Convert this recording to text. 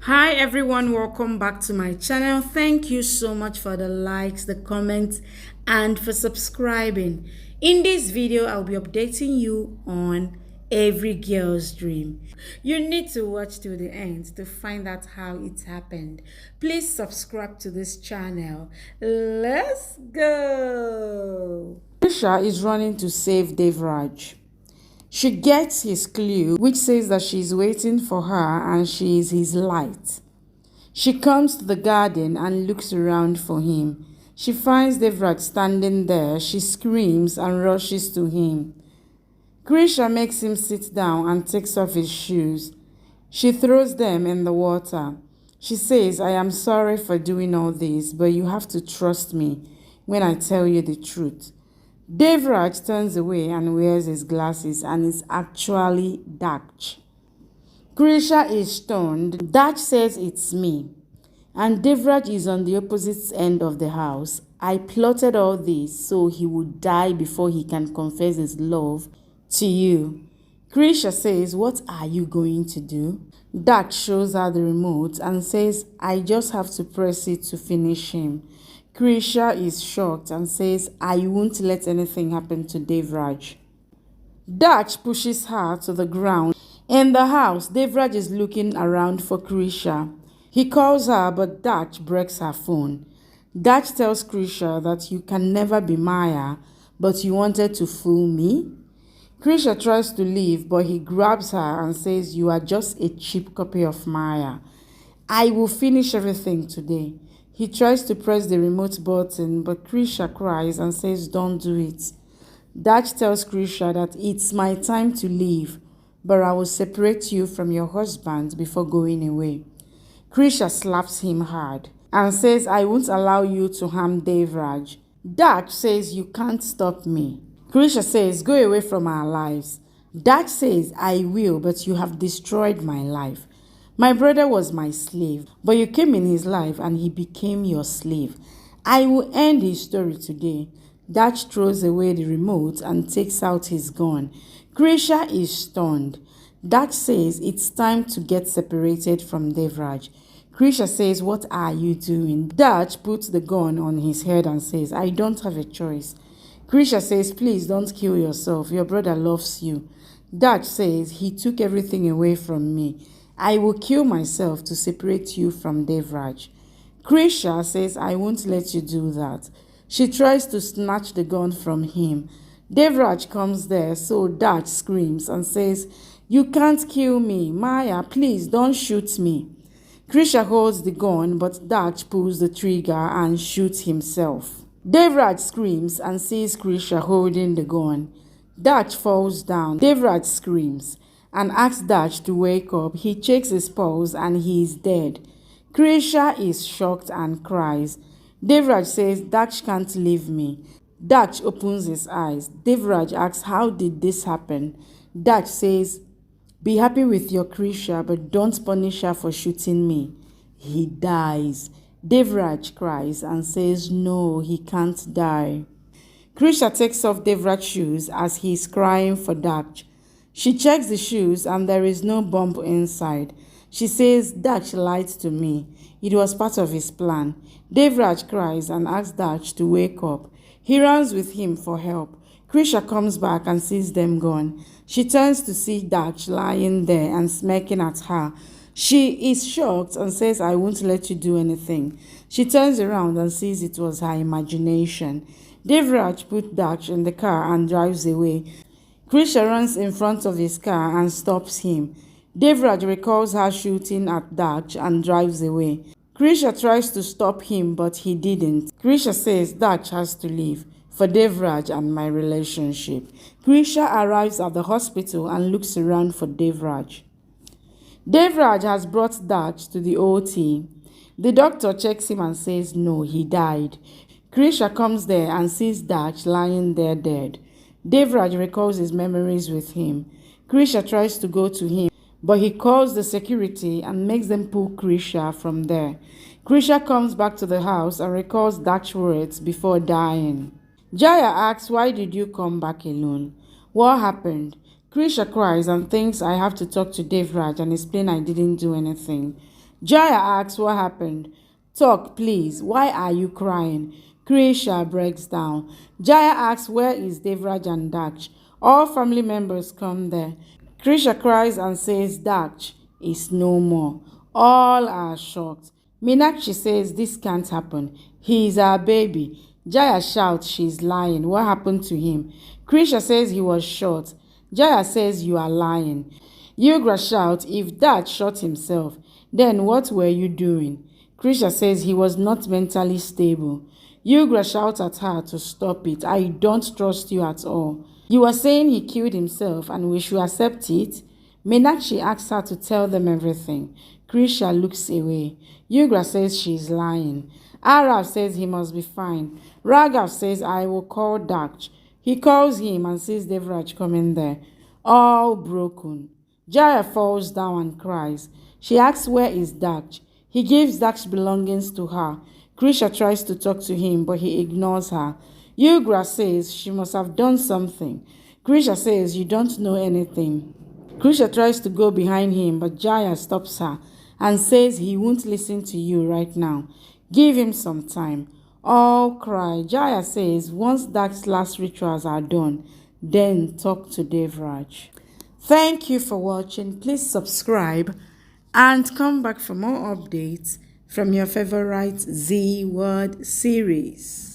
Hi everyone, welcome back to my channel. Thank you so much for the likes, the comments, and for subscribing. In this video, I'll be updating you on every girl's dream. You need to watch to the end to find out how it happened. Please subscribe to this channel. Let's go. Krisha is running to save Devraj. She gets his clue, which says that she's waiting for her and she is his light. She comes to the garden and looks around for him. She finds Devraj standing there. She screams and rushes to him. Krisha makes him sit down and takes off his shoes. She throws them in the water. She says, I am sorry for doing all this, but you have to trust me when I tell you the truth. Devraj turns away and wears his glasses and is actually Daksh. Krisha is stunned. Daksh says it's me. And Devraj is on the opposite end of the house. I plotted all this so he would die before he can confess his love to you. Krisha says, what are you going to do? Daksh shows her the remote and says, I just have to press it to finish him. Krisha is shocked and says, I won't let anything happen to Devraj. Daksh pushes her to the ground. In the house, Devraj is looking around for Krisha. He calls her, but Daksh breaks her phone. Daksh tells Krisha that you can never be Maya, but you wanted to fool me. Krisha tries to leave, but he grabs her and says, you are just a cheap copy of Maya. I will finish everything today. He tries to press the remote button, but Krisha cries and says, don't do it. Daksh tells Krisha that it's my time to leave, but I will separate you from your husband before going away. Krisha slaps him hard and says, I won't allow you to harm Devraj. Daksh says, you can't stop me. Krisha says, go away from our lives. Daksh says, I will, but you have destroyed my life. My brother was my slave, but you came in his life and he became your slave. I will end his story today. Daksh throws away the remote and takes out his gun. Krisha is stunned. Daksh says it's time to get separated from Devraj. Krisha says, what are you doing? Daksh puts the gun on his head and says, I don't have a choice. Krisha says, please don't kill yourself. Your brother loves you. Daksh says, he took everything away from me. I will kill myself to separate you from Devraj. Krisha says, I won't let you do that. She tries to snatch the gun from him. Devraj comes there, so Daksh screams and says, you can't kill me. Maya, please don't shoot me. Krisha holds the gun, but Daksh pulls the trigger and shoots himself. Devraj screams and sees Krisha holding the gun. Daksh falls down. Devraj screams and asks Daksh to wake up. He checks his pulse and he is dead. Krisha is shocked and cries. Devraj says, Daksh can't leave me. Daksh opens his eyes. Devraj asks, how did this happen? Daksh says, be happy with your Krisha, but don't punish her for shooting me. He dies. Devraj cries and says, no, he can't die. Krisha takes off Devraj's shoes as he is crying for Daksh. She checks the shoes and there is no bump inside. She says, Daksh lied to me. It was part of his plan. Devraj cries and asks Daksh to wake up. He runs with him for help. Krisha comes back and sees them gone. She turns to see Daksh lying there and smirking at her. She is shocked and says, I won't let you do anything. She turns around and sees it was her imagination. Devraj put Daksh in the car and drives away. Krisha runs in front of his car and stops him. Devraj recalls her shooting at Daksh and drives away. Krisha tries to stop him, but he didn't. Krisha says Daksh has to leave for Devraj and my relationship. Krisha arrives at the hospital and looks around for Devraj. Devraj has brought Daksh to the OT. The doctor checks him and says no, he died. Krisha comes there and sees Daksh lying there dead. Devraj recalls his memories with him. Krisha tries to go to him, but he calls the security and makes them pull Krisha from there. Krisha comes back to the house and recalls Daksh's words before dying. Jaya asks, why did you come back alone? What happened? Krisha cries and thinks I have to talk to Devraj and explain I didn't do anything. Jaya asks what happened. Talk, please. Why are you crying? Krisha breaks down. Jaya asks where is Devraj and Daksh. All family members come there. Krisha cries and says Daksh is no more. All are shocked. Meenakshi says this can't happen. He is our baby. Jaya shouts she's lying. What happened to him? Krisha says he was shot. Jaya says you are lying. Yugra shouts if Dad shot himself, then what were you doing? Krisha says he was not mentally stable. Yugra shouts at her to stop it. I don't trust you at all. You are saying he killed himself and we should accept it? Meenakshi asks her to tell them everything. Krisha looks away. Yugra says she's lying. Arav says he must be fine. Raghav says I will call Daksh. He calls him and sees Devraj coming there, all broken. Jaya falls down and cries. She asks where is Daksh. He gives Daksh's belongings to her. Krisha tries to talk to him, but he ignores her. Yugra says she must have done something. Krisha says you don't know anything. Krisha tries to go behind him, but Jaya stops her and says he won't listen to you right now. Give him some time. All cry. Jaya says once Daksh's last rituals are done, then talk to Devraj. Thank you for watching. Please subscribe and come back for more updates from your favorite Z Word series.